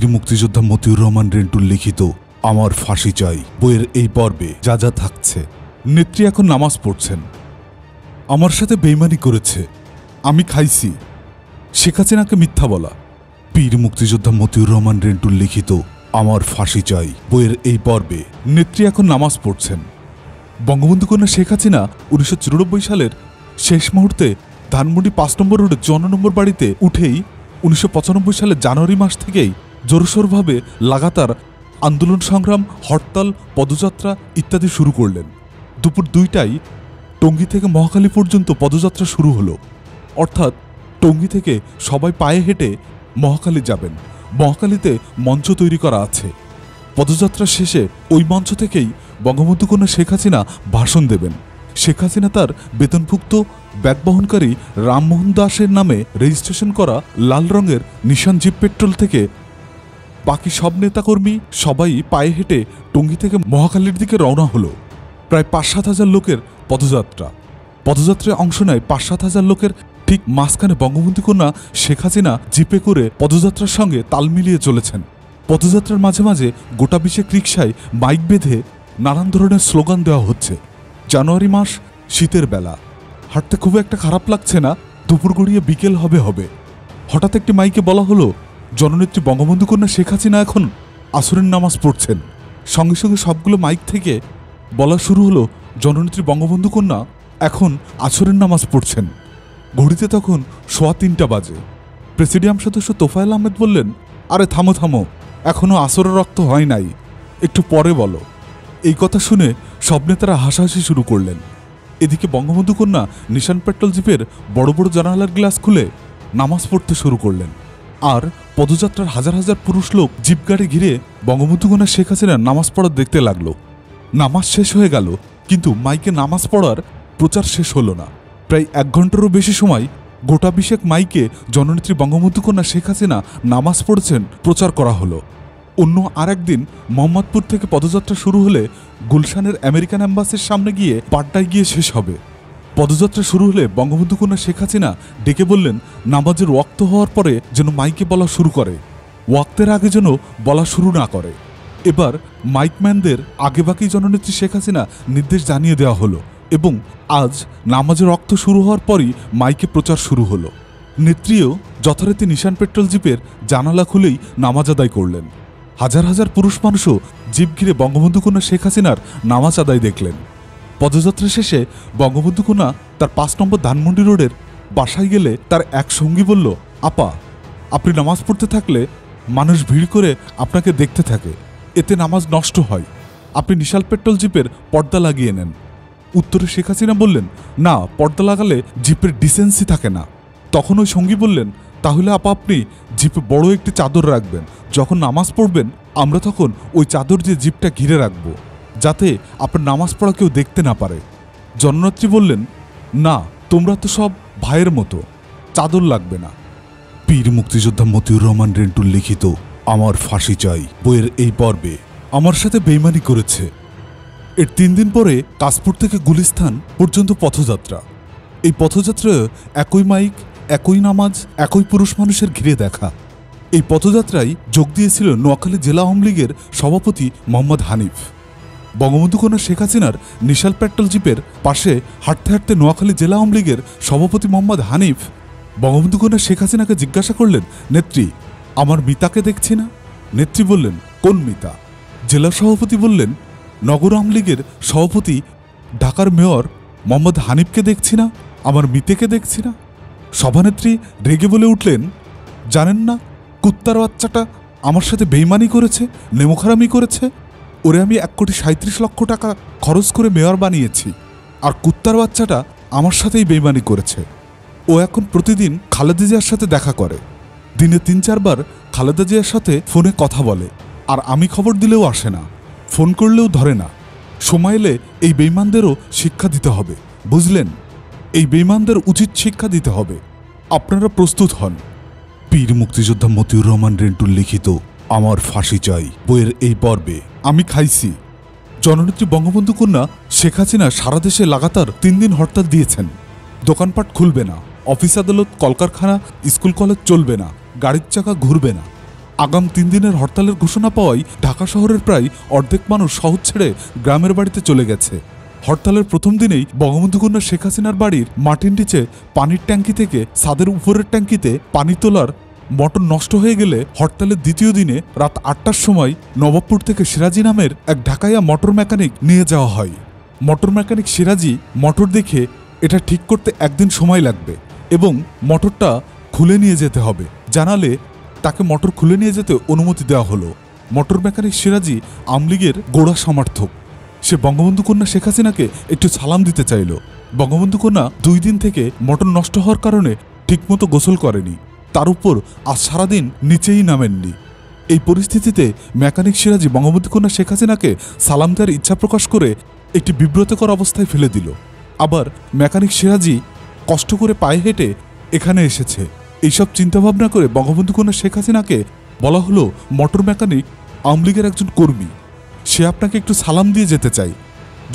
বীর মুক্তিযোদ্ধা মতিউর রহমান রেন্টুর লিখিত আমার ফাঁসি চাই বইয়ের এই পর্বে যা যা থাকছে। নেত্রী এখন নামাজ পড়ছেন। আমার সাথে বেইমানি করেছে, আমি খাইছি। শেখ হাসিনাকে মিথ্যা বলা। বীর মুক্তিযোদ্ধা মতিউর রহমান রেন্টুর লিখিত আমার ফাঁসি চাই বইয়ের এই পর্বে নেত্রী এখন নামাজ পড়ছেন। বঙ্গবন্ধু কন্যা শেখ হাসিনা 1994 সালের শেষ মুহূর্তে ধানমন্ডি 5 নম্বর রোডে 54 নম্বর বাড়িতে উঠেই 1995 সালের জানুয়ারি মাস থেকেই জোরসোরভাবে লাগাতার আন্দোলন সংগ্রাম, হরতাল, পদযাত্রা ইত্যাদি শুরু করলেন। দুপুর 2টায় টঙ্গী থেকে মহাখালী পর্যন্ত পদযাত্রা শুরু হলো। অর্থাৎ টঙ্গী থেকে সবাই পায়ে হেঁটে মহাখালী যাবেন। মহাখালীতে মঞ্চ তৈরি করা আছে। পদযাত্রা শেষে ওই মঞ্চ থেকেই বঙ্গবন্ধু কন্যা শেখ হাসিনা ভাষণ দেবেন। শেখ হাসিনা তার বেতনভুক্ত ব্যাগবহনকারী রামমোহন দাসের নামে রেজিস্ট্রেশন করা লাল রঙের নিশান জিপ পেট্রোল থেকে বাকি সব নেতাকর্মী সবাই পায়ে হেঁটে টঙ্গী থেকে মহাখালীর দিকে রওনা হলো। প্রায় 5-7 হাজার লোকের পদযাত্রা। পদযাত্রায় অংশ নেয় 5-7 হাজার লোকের ঠিক মাঝখানে বঙ্গবন্ধু কন্যা শেখ হাসিনা জিপে করে পদযাত্রার সঙ্গে তাল মিলিয়ে চলেছেন। পদযাত্রার মাঝে মাঝে গোটা 20 রিকশায় মাইক বেঁধে নানান ধরনের স্লোগান দেওয়া হচ্ছে। জানুয়ারি মাস, শীতের বেলা, হাঁটতে খুব একটা খারাপ লাগছে না, দুপুর গড়িয়ে বিকেল হবে। হঠাৎ একটি মাইকে বলা হলো, জননেত্রী বঙ্গবন্ধু কন্যা শেখ হাসিনা এখন আসরের নামাজ পড়ছেন। সঙ্গে সঙ্গে সবগুলো মাইক থেকে বলা শুরু হলো, জননেত্রী বঙ্গবন্ধু কন্যা এখন আসরের নামাজ পড়ছেন। ঘড়িতে তখন 3:15 বাজে। প্রেসিডিয়াম সদস্য তোফায়েল আহমেদ বললেন, আরে থামো, এখনো আসরের রক্ত হয় নাই, একটু পরে বলো। এই কথা শুনে সব নেতারা হাসাহাসি শুরু করলেন। এদিকে বঙ্গবন্ধু কন্যা নিশান পেট্রোল জিপের বড় বড় জানালার গ্লাস খুলে নামাজ পড়তে শুরু করলেন। আর পদযাত্রার হাজার হাজার পুরুষ লোক জিপ গাড়ি ঘিরে বঙ্গবন্ধু কন্যা শেখ হাসিনা নামাজ পড়া দেখতে লাগলো। নামাজ শেষ হয়ে গেল, কিন্তু মাইকে নামাজ পড়ার প্রচার শেষ হলো না। প্রায় 1 ঘন্টারও বেশি সময় গোটা 20 মাইকে জননেত্রী বঙ্গবন্ধু কন্যা শেখ হাসিনা নামাজ পড়ছেন প্রচার করা হলো। অন্য আর একদিন মোহাম্মদপুর থেকে পদযাত্রা শুরু হলে গুলশানের আমেরিকান এম্বাসির সামনে গিয়ে পাড্ডায় গিয়ে শেষ হবে। পদযাত্রা শুরু হলে বঙ্গবন্ধু কন্যা শেখ হাসিনা ডেকে বললেন, নামাজের ওয়াক্ত হওয়ার পরে যেন মাইকে বলা শুরু করে, ওয়াক্তের আগে যেন বলা শুরু না করে। এবার মাইকম্যানদের আগেভাগেই জননেত্রী শেখ হাসিনা নির্দেশ জানিয়ে দেওয়া হলো এবং আজ নামাজের ওয়াক্ত শুরু হওয়ার পরই মাইকে প্রচার শুরু হলো। নেত্রীও যথারীতি নিশান পেট্রোল জিপের জানালা খুলেই নামাজ আদায় করলেন। হাজার হাজার পুরুষ মানুষও জিপ ঘিরে বঙ্গবন্ধু কন্যা শেখ হাসিনার নামাজ আদায় দেখলেন। পদযাত্রা শেষে বঙ্গবন্ধু কন্যা তার 5 নম্বর ধানমন্ডি রোডের বাসায় গেলে তার এক সঙ্গী বলল, আপা, আপনি নামাজ পড়তে থাকলে মানুষ ভিড় করে আপনাকে দেখতে থাকে, এতে নামাজ নষ্ট হয়, আপনি নিশান পেট্রোল জিপের পর্দা লাগিয়ে নেন। উত্তরে শেখ হাসিনা বললেন, না, পর্দা লাগালে জিপের ডিসেন্সি থাকে না। তখন ওই সঙ্গী বললেন, তাহলে আপা আপনি জিপে বড় একটি চাদর রাখবেন, যখন নামাজ পড়বেন আমরা তখন ওই চাদর দিয়ে জিপটা ঘিরে রাখব, যাতে আপনার নামাজ পড়া কেউ দেখতে না পারে। জননেত্রী বললেন, না, তোমরা তো সব ভাইয়ের মতো, চাদর লাগবে না। বীর মুক্তিযোদ্ধা মতিউর রহমান রেন্টুর লিখিত আমার ফাঁসি চাই বইয়ের এই পর্বে আমার সাথে বেইমানি করেছে। এর 3 দিন পরে কাশপুর থেকে গুলিস্তান পর্যন্ত পথযাত্রা। এই পথযাত্রায় একই মাইক, একই নামাজ, একই পুরুষ মানুষের ঘিরে দেখা। এই পথযাত্রায় যোগ দিয়েছিল নোয়াখালী জেলা আওয়ামী লীগের সভাপতি মোহাম্মদ হানিফ। বঙ্গবন্ধু কন্যা শেখ হাসিনার নিশান পেট্রোল জিপের পাশে হাঁটতে হাঁটতে নোয়াখালী জেলা আওয়ামী লীগের সভাপতি মোহাম্মদ হানিফ বঙ্গবন্ধু কন্যা শেখ হাসিনাকে জিজ্ঞাসা করলেন, নেত্রী, আমার মিতাকে দেখছি না? নেত্রী বললেন, কোন মিতা? জেলা সভাপতি বললেন, নগর আওয়ামী লীগের সভাপতি ঢাকার মেয়র মোহাম্মদ হানিফকে দেখছি না, আমার মিতেকে দেখছি না। সভানেত্রী রেগে বলে উঠলেন, জানেন না কুত্তার বাচ্চাটা আমার সাথে বেইমানি করেছে, নেমোখারামি করেছে? ওরে আমি 1,37,00,000 টাকা খরচ করে মেয়র বানিয়েছি, আর কুত্তার বাচ্চাটা আমার সাথেই বেইমানি করেছে। ও এখন প্রতিদিন খালেদা জিয়ার সাথে দেখা করে, দিনে 3-4 বার খালেদা জিয়ার সাথে ফোনে কথা বলে, আর আমি খবর দিলেও আসে না, ফোন করলেও ধরে না। সময় এলে এই বেইমানদেরও শিক্ষা দিতে হবে, বুঝলেন? এই বেইমানদের উচিত শিক্ষা দিতে হবে। আপনারা প্রস্তুত হন। বীর মুক্তিযোদ্ধা মতিউর রহমান রেন্টুর লিখিত আমার ফাঁসি চাই বইয়ের এই পর্বে আমি খাইছি। জননেত্রী বঙ্গবন্ধু কন্যা শেখ হাসিনা সারা দেশে লাগাতার 3 দিন হরতাল দিয়েছেন। দোকানপাট খুলবে না, অফিস আদালত, কলকারখানা, স্কুল কলেজ চলবে না, গাড়ির চাকা ঘুরবে না। আগাম 3 দিনের হরতালের ঘোষণা পাওয়ায় ঢাকা শহরের প্রায় অর্ধেক মানুষ শহর ছেড়ে গ্রামের বাড়িতে চলে গেছে। হরতালের প্রথম দিনেই বঙ্গবন্ধু কন্যা শেখ হাসিনার বাড়ির মাটির নিচে পানির ট্যাঙ্কি থেকে ছাদের উপরের ট্যাঙ্কিতে পানি তোলার মোটর নষ্ট হয়ে গেলে হরতালের দ্বিতীয় দিনে রাত 8টার সময় নবাবপুর থেকে সিরাজি নামের এক ঢাকাইয়া মোটর মেকানিক নিয়ে যাওয়া হয়। মোটর মেকানিক সিরাজি মোটর দেখে এটা ঠিক করতে একদিন সময় লাগবে এবং মোটরটা খুলে নিয়ে যেতে হবে, জানালে তাকে মোটর খুলে নিয়ে যেতে অনুমতি দেওয়া হলো। মোটর মেকানিক সিরাজি আমলিগের গোড়া সমর্থক। সে বঙ্গবন্ধু কন্যা শেখ হাসিনাকে একটু সালাম দিতে চাইল। বঙ্গবন্ধু কন্যা 2 দিন থেকে মোটর নষ্ট হওয়ার কারণে ঠিকমতো গোসল করেনি, তার উপর আজ সারাদিন নিচেই নামেননি। এই পরিস্থিতিতে মেকানিক সিরাজি বঙ্গবন্ধু কন্যা শেখ হাসিনাকে সালাম দেওয়ার ইচ্ছা প্রকাশ করে একটি বিব্রতকর অবস্থায় ফেলে দিল। আবার মেকানিক সিরাজি কষ্ট করে পায়ে হেঁটে এখানে এসেছে। এইসব চিন্তাভাবনা করে বঙ্গবন্ধু কন্যা শেখ হাসিনাকে বলা হলো, মোটর মেকানিক আওয়ামী লীগের একজন কর্মী, সে আপনাকে একটু সালাম দিয়ে যেতে চাই।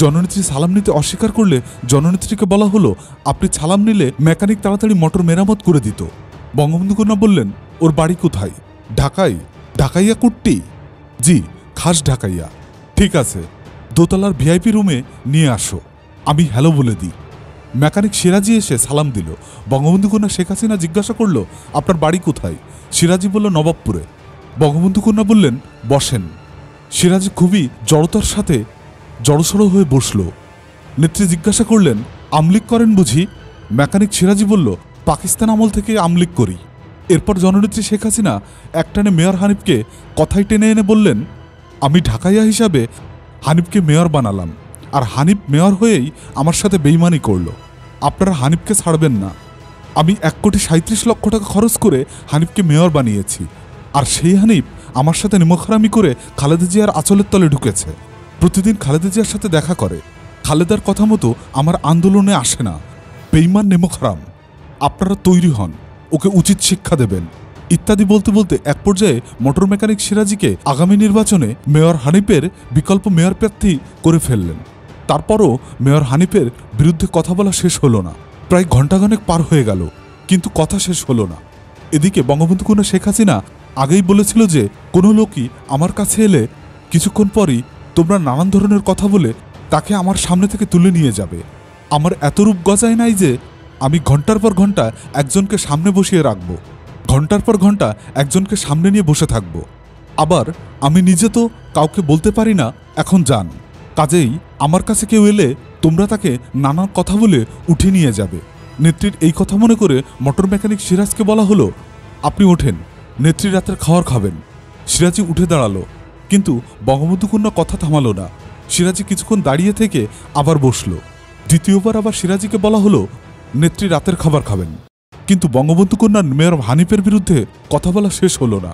জননেত্রী সালাম নিতে অস্বীকার করলে জননেত্রীকে বলা হলো, আপনি সালাম নিলে মেকানিক তাড়াতাড়ি মোটর মেরামত করে দিত। বঙ্গবন্ধু কন্যা বললেন, ওর বাড়ি কোথায়? ঢাকায়। ঢাকাইয়া কুট্টি? জি, খাস ঢাকাইয়া। ঠিক আছে, দোতলার ভিআইপি রুমে নিয়ে আসো, আমি হ্যালো বলে দিই। মেকানিক সিরাজি এসে সালাম দিল। বঙ্গবন্ধু কন্যা শেখ হাসিনা জিজ্ঞাসা করল, আপনার বাড়ি কোথায়? সিরাজি বলল, নবাবপুরে। বঙ্গবন্ধু কন্যা বললেন, বসেন। সিরাজি খুবই জড়তার সাথে জড়সড় হয়ে বসল। নেত্রী জিজ্ঞাসা করলেন, আমলিগ করেন বুঝি? মেকানিক সিরাজি বলল, পাকিস্তান আমল থেকে আমলিগ করি। এরপর জননেত্রী শেখ হাসিনা একটানে মেয়র হানিফকে কথায় টেনে এনে বললেন, আমি ঢাকাইয়া হিসাবে হানিফকে মেয়র বানালাম, আর হানিফ মেয়র হয়েই আমার সাথে বেইমানি করল। আপনারা হানিফকে ছাড়বেন না। আমি 1,37,00,000 টাকা খরচ করে হানিফকে মেয়র বানিয়েছি, আর সেই হানিফ আমার সাথে নিমখরামি করে খালেদা জিয়ার আঁচলের তলে ঢুকেছে। প্রতিদিন খালেদা জিয়ার সাথে দেখা করে। খালেদার কথা মতো আমার আন্দোলনে আসে না। বেইমান নিমখরাম, আপনারা তৈরি হন, ওকে উচিত শিক্ষা দেবেন ইত্যাদি বলতে বলতে এক পর্যায়ে মোটর মেকানিক সিরাজিকে আগামী নির্বাচনে মেয়র হানিফের বিকল্প মেয়র প্রার্থী করে ফেললেন। তারপরও মেয়র হানিফের বিরুদ্ধে কথা বলা শেষ হলো না। প্রায় ঘণ্টাখানেক পার হয়ে গেল, কিন্তু কথা শেষ হলো না। এদিকে বঙ্গবন্ধু কন্যা শেখ হাসিনা আগেই বলেছিল যে কোনো লোকই আমার কাছে এলে কিছুক্ষণ পরই তোমরা নানান ধরনের কথা বলে তাকে আমার সামনে থেকে তুলে নিয়ে যাবে। আমার এত রূপ গজায় নাই যে আমি ঘন্টার পর ঘন্টা একজনকে সামনে বসিয়ে রাখব, ঘন্টার পর ঘন্টা একজনকে সামনে নিয়ে বসে থাকব। আবার আমি নিজে তো কাউকে বলতে পারি না এখন যান। কাজেই আমার কাছে কেউ এলে তোমরা তাকে নানান কথা বলে উঠে নিয়ে যাবে। নেত্রীর এই কথা মনে করে মোটর মেকানিক সিরাজকে বলা হলো, আপনি ওঠেন, নেত্রী রাতের খাবার খাবেন। সিরাজি উঠে দাঁড়ালো, কিন্তু বঙ্গবন্ধু কন্যা কথা থামালো না। সিরাজি কিছুক্ষণ দাঁড়িয়ে থেকে আবার বসল। দ্বিতীয়বার আবার সিরাজিকে বলা হলো, নেত্রী রাতের খাবার খাবেন। কিন্তু বঙ্গবন্ধু কন্যার মেয়র হানিফের বিরুদ্ধে কথা বলা শেষ হলো না।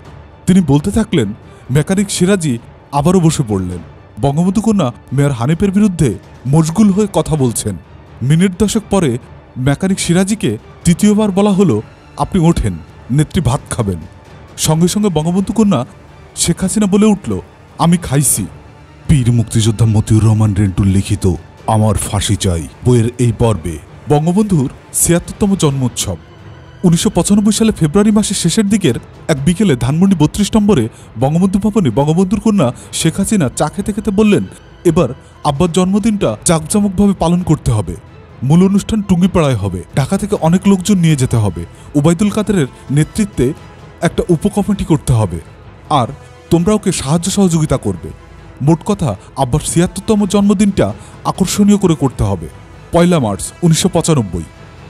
তিনি বলতে থাকলেন। মেকানিক সিরাজি আবারও বসে পড়লেন। বঙ্গবন্ধু কন্যা মেয়র হানিফের বিরুদ্ধে মশগুল হয়ে কথা বলছেন। মিনিট 10 পরে মেকানিক সিরাজিকে তৃতীয়বার বলা হলো, আপনি ওঠেন, নেত্রী ভাত খাবেন। সঙ্গে সঙ্গে বঙ্গবন্ধু কন্যা শেখ হাসিনা বলে উঠল, আমি খাইছি। বীর মুক্তিযোদ্ধা মতিউর রহমান রেন্টুর লিখিত আমার ফাঁসি চাই বইয়ের এই পর্বে বঙ্গবন্ধুর ৭৬তম জন্মোৎসব ১৯৯৫ সালে ফেব্রুয়ারি মাসের শেষের দিকের এক বিকেলে ধানমন্ডি ৩২ নম্বরে বঙ্গবন্ধু ভবনে বঙ্গবন্ধুর কন্যা শেখ হাসিনা চা খেতে খেতে বললেন, এবার আব্বার জন্মদিনটা জাঁকজমকভাবে পালন করতে হবে। মূল অনুষ্ঠান টুঙ্গিপাড়ায় হবে। ঢাকা থেকে অনেক লোকজন নিয়ে যেতে হবে। ওবায়দুল কাদেরের নেতৃত্বে একটা উপকমিটি করতে হবে, আর তোমরা ওকে সাহায্য সহযোগিতা করবে। মোট কথা আব্বার ৭৬তম জন্মদিনটা আকর্ষণীয় করে করতে হবে। ১ মার্চ ১৯৯৫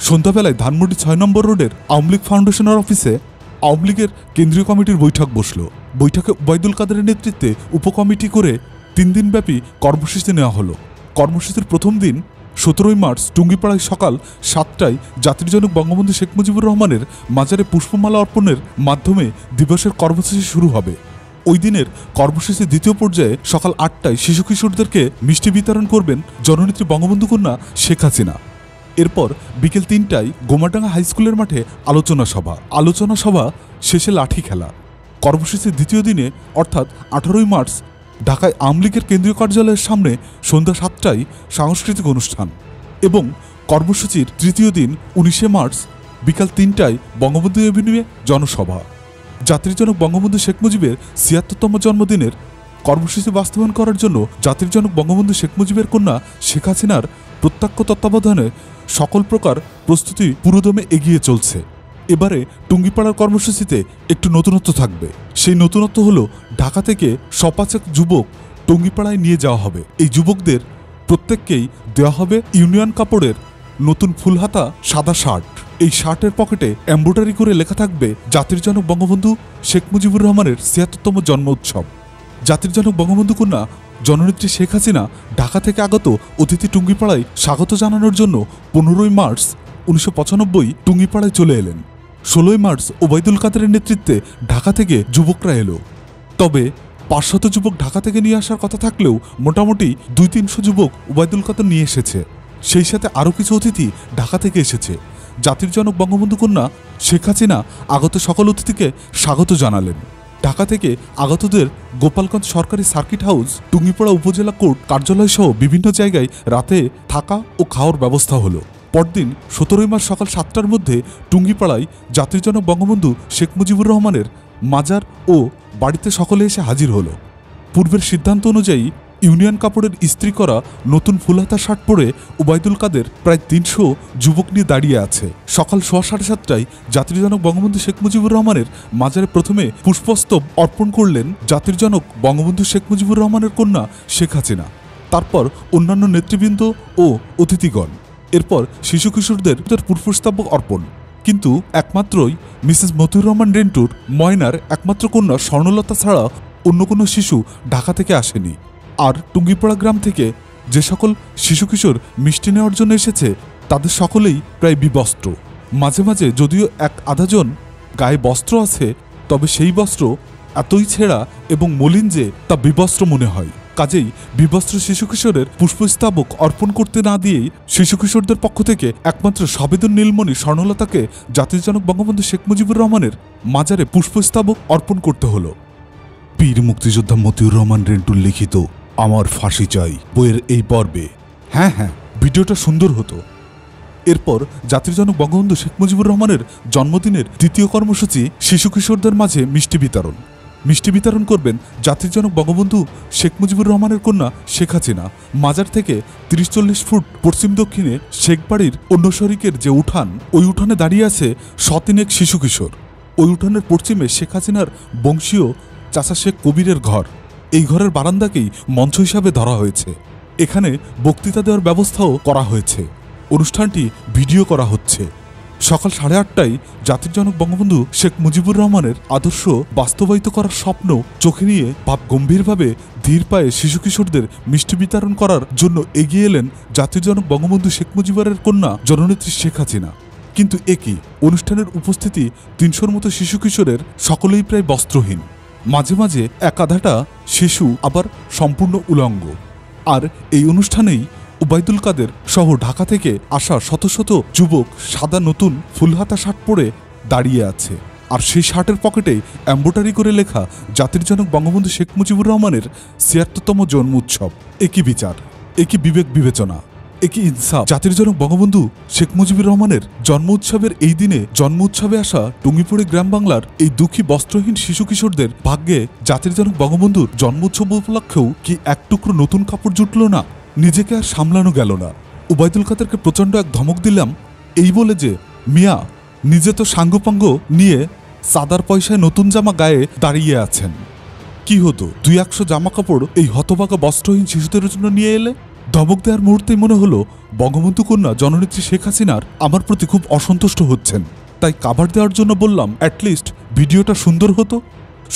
সন্ধ্যাবেলায় ধানমন্ডি ৬ নম্বর রোডের আওয়ামী লীগ ফাউন্ডেশনের অফিসে আওয়ামী লীগের কেন্দ্রীয় কমিটির বৈঠক বসল। বৈঠকে ওবায়দুল কাদেরের নেতৃত্বে উপকমিটি করে ৩ দিনব্যাপী কর্মসূচি নেওয়া হলো। কর্মসূচির প্রথম দিন ১৭ মার্চ টুঙ্গিপাড়ায় সকাল ৭টায় জাতির জনক বঙ্গবন্ধু শেখ মুজিবুর রহমানের মাজারে পুষ্পমালা অর্পণের মাধ্যমে দিবসের কর্মসূচি শুরু হবে। ওই দিনের কর্মসূচির দ্বিতীয় পর্যায়ে সকাল ৮টায় শিশু কিশোরদেরকে মিষ্টি বিতরণ করবেন জননেত্রী বঙ্গবন্ধু কন্যা শেখ হাসিনা। এরপর বিকেল ৩টায় গোমাডাঙ্গা হাইস্কুলের মাঠে আলোচনা সভা শেষে লাঠি খেলা। কর্মসূচির দ্বিতীয় দিনে অর্থাৎ ১৮ মার্চ ঢাকায় আওয়ামী লীগের কেন্দ্রীয় কার্যালয়ের সামনে সন্ধ্যা ৭টায় সাংস্কৃতিক অনুষ্ঠান এবং কর্মসূচির তৃতীয় দিন ১৯ মার্চ বিকাল ৩টায় বঙ্গবন্ধু এভিনিউয়ে জনসভা। জাতির জনক বঙ্গবন্ধু শেখ মুজিবের ৭৬তম জন্মদিনের কর্মসূচি বাস্তবায়ন করার জন্য জাতির জনক বঙ্গবন্ধু শেখ মুজিবের কন্যা শেখ হাসিনার প্রত্যক্ষ তত্ত্বাবধানে সকল প্রকার প্রস্তুতি পুরোদমে এগিয়ে চলছে। এবারে টুঙ্গিপাড়ার কর্মসূচিতে একটু নতুনত্ব থাকবে। সেই নতুনত্ব হলো ঢাকা থেকে ৫০ যুবক টুঙ্গিপাড়ায় নিয়ে যাওয়া হবে। এই যুবকদের প্রত্যেককেই দেওয়া হবে ইউনিয়ন কাপড়ের নতুন ফুলহাতা সাদা শার্ট। এই শার্টের পকেটে এমব্রয়ডারি করে লেখা থাকবে জাতির জনক বঙ্গবন্ধু শেখ মুজিবুর রহমানের ৭৬তম জন্ম উৎসব। জাতির জনক বঙ্গবন্ধু কন্যা জননেত্রী শেখ হাসিনা ঢাকা থেকে আগত অতিথি টুঙ্গিপাড়ায় স্বাগত জানানোর জন্য ১৫ই মার্চ ১৯৯৫ টুঙ্গিপাড়ায় চলে এলেন। ১৬ই মার্চ ওবায়দুল কাদেরের নেতৃত্বে ঢাকা থেকে যুবকরা এলো। তবে ৫০০ যুবক ঢাকা থেকে নিয়ে আসার কথা থাকলেও মোটামুটি ২-৩০০ যুবক ওবায়দুল কাদের নিয়ে এসেছে। সেই সাথে আরও কিছু অতিথি ঢাকা থেকে এসেছে। জাতির জনক বঙ্গবন্ধু কন্যা শেখ হাসিনা আগত সকল অতিথিকে স্বাগত জানালেন। ঢাকা থেকে আগতদের গোপালগঞ্জ সরকারি সার্কিট হাউস, টুঙ্গিপাড়া উপজেলা কোর্ট কার্যালয় সহ বিভিন্ন জায়গায় রাতে থাকা ও খাওয়ার ব্যবস্থা হলো। পরদিন ১৭ই মার্চ সকাল ৭টার মধ্যে টুঙ্গিপাড়ায় জাতির জনক বঙ্গবন্ধু শেখ মুজিবুর রহমানের মাজার ও বাড়িতে সকলে এসে হাজির হলো। পূর্বের সিদ্ধান্ত অনুযায়ী ইউনিয়ন কাপড়ের ইস্ত্রি করা নতুন ফুলহাতা শার্ট পরে ওবায়দুল কাদের প্রায় ৩০০ যুবক নিয়ে দাঁড়িয়ে আছে। সকাল ৭:৩০টায় জাতির জনক বঙ্গবন্ধু শেখ মুজিবুর রহমানের মাজারে প্রথমে পুষ্পস্তব অর্পণ করলেন জাতির জনক বঙ্গবন্ধু শেখ মুজিবুর রহমানের কন্যা শেখ হাসিনা। তারপর অন্যান্য নেতৃবৃন্দ ও অতিথিগণ। এরপর শিশু কিশোরদের পুষ্পস্তবক অর্পণ। কিন্তু একমাত্রই মিসেস মতিউর রহমান রেন্টুর ময়নার একমাত্র কন্যা স্বর্ণলতা ছাড়া অন্য কোনো শিশু ঢাকা থেকে আসেনি। আর টুঙ্গিপাড়া গ্রাম থেকে যে সকল শিশু কিশোর মিষ্টি নেওয়ার জন্য এসেছে তাদের সকলেই প্রায় বিবস্ত্র। মাঝে মাঝে যদিও এক আধাজন গায়ে বস্ত্র আছে, তবে সেই বস্ত্র এতই ছেঁড়া এবং মলিন যে তা বিবস্ত্র মনে হয়। কাজেই বিবস্ত্র শিশু কিশোরের পুষ্পস্তবক অর্পণ করতে না দিয়েই শিশু কিশোরদের পক্ষ থেকে একমাত্র সবেদন নীলমণি স্বর্ণলতাকে জাতির জনক বঙ্গবন্ধু শেখ মুজিবুর রহমানের মাজারে পুষ্পস্তবক অর্পণ করতে হলো। বীর মুক্তিযোদ্ধা মতিউর রহমান রেন্টুর লিখিত আমার ফাঁসি চাই বইয়ের এই পর্বে হ্যাঁ, ভিডিওটা সুন্দর হতো। এরপর জাতির জনক বঙ্গবন্ধু শেখ মুজিবুর রহমানের জন্মদিনের দ্বিতীয় কর্মসূচি শিশু কিশোরদের মাঝে মিষ্টি বিতরণ। মিষ্টি বিতরণ করবেন জাতির জনক বঙ্গবন্ধু শেখ মুজিবুর রহমানের কন্যা শেখ হাসিনা। মাজার থেকে ৩০-৪০ ফুট পশ্চিম দক্ষিণে শেখ বাড়ির অন্য শরিকের যে উঠান, ওই উঠানে দাঁড়িয়ে আছে ১০০-৩ শিশু কিশোর। ওই উঠানের পশ্চিমে শেখ হাসিনার বংশীয় চাচা শেখ কবিরের ঘর। এই ঘরের বারান্দাকেই মঞ্চ হিসাবে ধরা হয়েছে। এখানে বক্তৃতা দেওয়ার ব্যবস্থাও করা হয়েছে। অনুষ্ঠানটি ভিডিও করা হচ্ছে। সকাল ৮:৩০টায় জাতির জনক বঙ্গবন্ধু শেখ মুজিবুর রহমানের আদর্শ বাস্তবায়িত করার স্বপ্ন চোখে নিয়ে ভাব গম্ভীরভাবে ধীর পায়ে শিশু কিশোরদের মিষ্টি বিতরণ করার জন্য এগিয়ে এলেন জাতির জনক বঙ্গবন্ধু শেখ মুজিবুরের কন্যা জননেত্রী শেখ হাসিনা। কিন্তু একই অনুষ্ঠানের উপস্থিতি ৩০০-র মতো শিশু কিশোরের সকলেই প্রায় বস্ত্রহীন। মাঝে মাঝে এক আধাটা শিশু আবার সম্পূর্ণ উলঙ্গ। আর এই অনুষ্ঠানেই ওবায়দুল কাদের সহ ঢাকা থেকে আসা শত শত যুবক সাদা নতুন ফুলহাতা শার্ট পরে দাঁড়িয়ে আছে। আর সেই শার্টের পকেটে এমব্রয়ডারি করে লেখা জাতির জনক বঙ্গবন্ধু শেখ মুজিবুর রহমানের ৭৬তম জন্ম উৎসব। একই বিচার, একই বিবেক বিবেচনা, একই ইনসাফ। জাতির জনক বঙ্গবন্ধু শেখ মুজিবুর রহমানের জন্ম উৎসবের এই দিনে জন্ম উৎসবে আসা টুঙ্গিপুরে গ্রাম বাংলার এই দুঃখী বস্ত্রহীন শিশু কিশোরদের ভাগ্যে জাতির জনক বঙ্গবন্ধুর জন্ম উৎসব উপলক্ষেও কি এক টুকরো নতুন কাপড় জুটল না? নিজেকে আর সামলানো গেল না। ওবায়দুল কাদেরকে প্রচণ্ড এক ধমক দিলাম, এই বলে যে, মিয়া নিজে তো সাঙ্গপাঙ্গ নিয়ে সাদার পয়সায় নতুন জামা গায়ে দাঁড়িয়ে আছেন। কি হতো ২-১০০ জামা কাপড় এই হতভাগা বস্ত্রহীন শিশুদের জন্য নিয়ে এলে? ধমক দেওয়ার মুহূর্তেই মনে হলো বঙ্গবন্ধু কন্যা জননেত্রী শেখ হাসিনার আমার প্রতি খুব অসন্তুষ্ট হচ্ছেন। তাই কাভার দেওয়ার জন্য বললাম, অ্যাটলিস্ট ভিডিওটা সুন্দর হতো।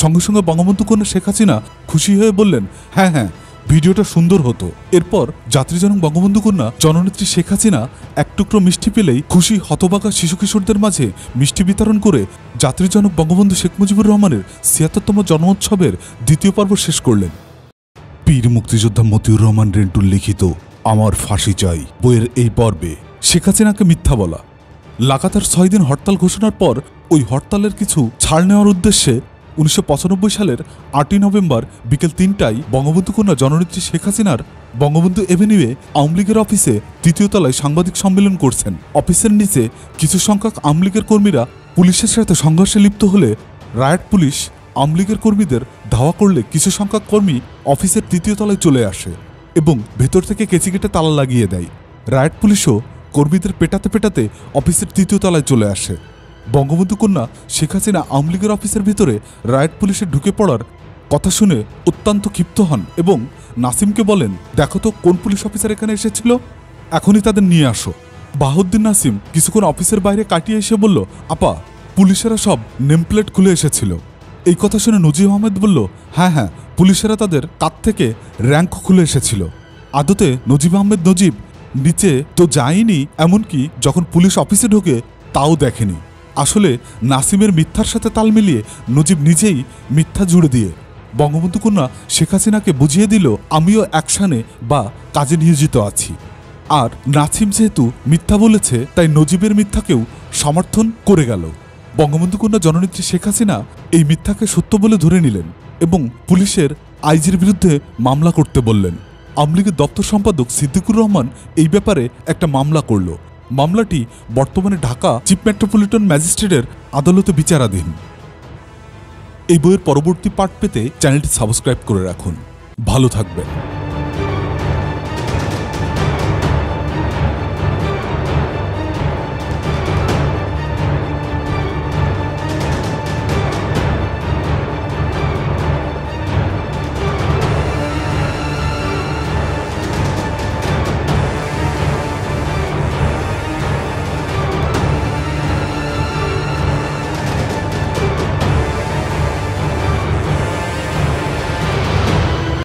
সঙ্গে সঙ্গে বঙ্গবন্ধু কন্যা শেখ হাসিনা খুশি হয়ে বললেন, হ্যাঁ, ভিডিওটা সুন্দর হতো। এরপর জাতির জনক বঙ্গবন্ধু কন্যা জননেত্রী শেখ হাসিনা এক টুকরো মিষ্টি পেলেই খুশি হতবাগা শিশু কিশোরদের মাঝে মিষ্টি বিতরণ করে জাতির জনক বঙ্গবন্ধু শেখ মুজিবুর রহমানের ৭৬তম জন্মোৎসবের দ্বিতীয় পর্ব শেষ করলেন। বীর মুক্তিযোদ্ধা মতিউর রহমান রেন্টুর লিখিত আমার ফাঁসি চাই বইয়ের এই পর্বে শেখ হাসিনাকে মিথ্যা বলা। লাগাতার ৬ দিন হরতাল ঘোষণার পর ওই হরতালের কিছু ছাড় নেওয়ার উদ্দেশ্যে ১৯৯৫ সালের ৮ই নভেম্বর বিকেল ৩টায় বঙ্গবন্ধু কন্যা জননেত্রী শেখ হাসিনার বঙ্গবন্ধু এভিনিউয়ে আওয়ামী লীগের অফিসে ৩য় তলায় সাংবাদিক সম্মেলন করছেন। অফিসের নিচে কিছু সংখ্যক আওয়ামী লীগের কর্মীরা পুলিশের সাথে সংঘর্ষে লিপ্ত হলে রায়ট পুলিশ আওয়ামী লীগের কর্মীদের ধাওয়া করলে কিছু সংখ্যক কর্মী অফিসের ৩য় তলায় চলে আসে এবং ভেতর থেকে কেচি কেটে তালা লাগিয়ে দেয়। রায়ট পুলিশও কর্মীদের পেটাতে পেটাতে অফিসের ৩য় তলায় চলে আসে। বঙ্গবন্ধু কন্যা শেখ হাসিনা আওয়ামী লীগের অফিসের ভিতরে রায়ট পুলিশের ঢুকে পড়ার কথা শুনে অত্যন্ত ক্ষিপ্ত হন এবং নাসিমকে বলেন, দেখো তো কোন পুলিশ অফিসার এখানে এসেছিল, এখনই তাদের নিয়ে আসো। বাহাউদ্দিন নাসিম কিছুক্ষণ অফিসের বাইরে কাটিয়ে এসে বলল, আপা, পুলিশেরা সব নেমপ্লেট খুলে এসেছিল। এই কথা শুনে নজিব আহমেদ বলল, হ্যাঁ, পুলিশেরা তাদের কাঁধ থেকে র্যাঙ্ক খুলে এসেছিল। আদতে নজিব আহমেদ নিচে তো যায়নি, এমনকি যখন পুলিশ অফিসে ঢোকে তাও দেখেনি। আসলে নাসিমের মিথ্যার সাথে তাল মিলিয়ে নজিব নিজেই মিথ্যা জুড়ে দিয়ে বঙ্গবন্ধু কন্যা শেখ হাসিনাকে বুঝিয়ে দিল, আমিও অ্যাকশনে বা কাজে নিয়োজিত আছি। আর নাসিম যেহেতু মিথ্যা বলেছে, তাই নজিবের মিথ্যাকেও সমর্থন করে গেল। বঙ্গবন্ধু কন্যা জননেত্রী শেখ হাসিনা এই মিথ্যাকে সত্য বলে ধরে নিলেন এবং পুলিশের আইজির বিরুদ্ধে মামলা করতে বললেন। আওয়ামী লীগের দপ্তর সম্পাদক সিদ্দিকুর রহমান এই ব্যাপারে একটা মামলা করল। মামলাটি বর্তমানে ঢাকা চিফ মেট্রোপলিটন ম্যাজিস্ট্রেটের আদালতে বিচারাধীন। এই বইয়ের পরবর্তী পার্ট পেতে চ্যানেলটি সাবস্ক্রাইব করে রাখুন। ভালো থাকবেন।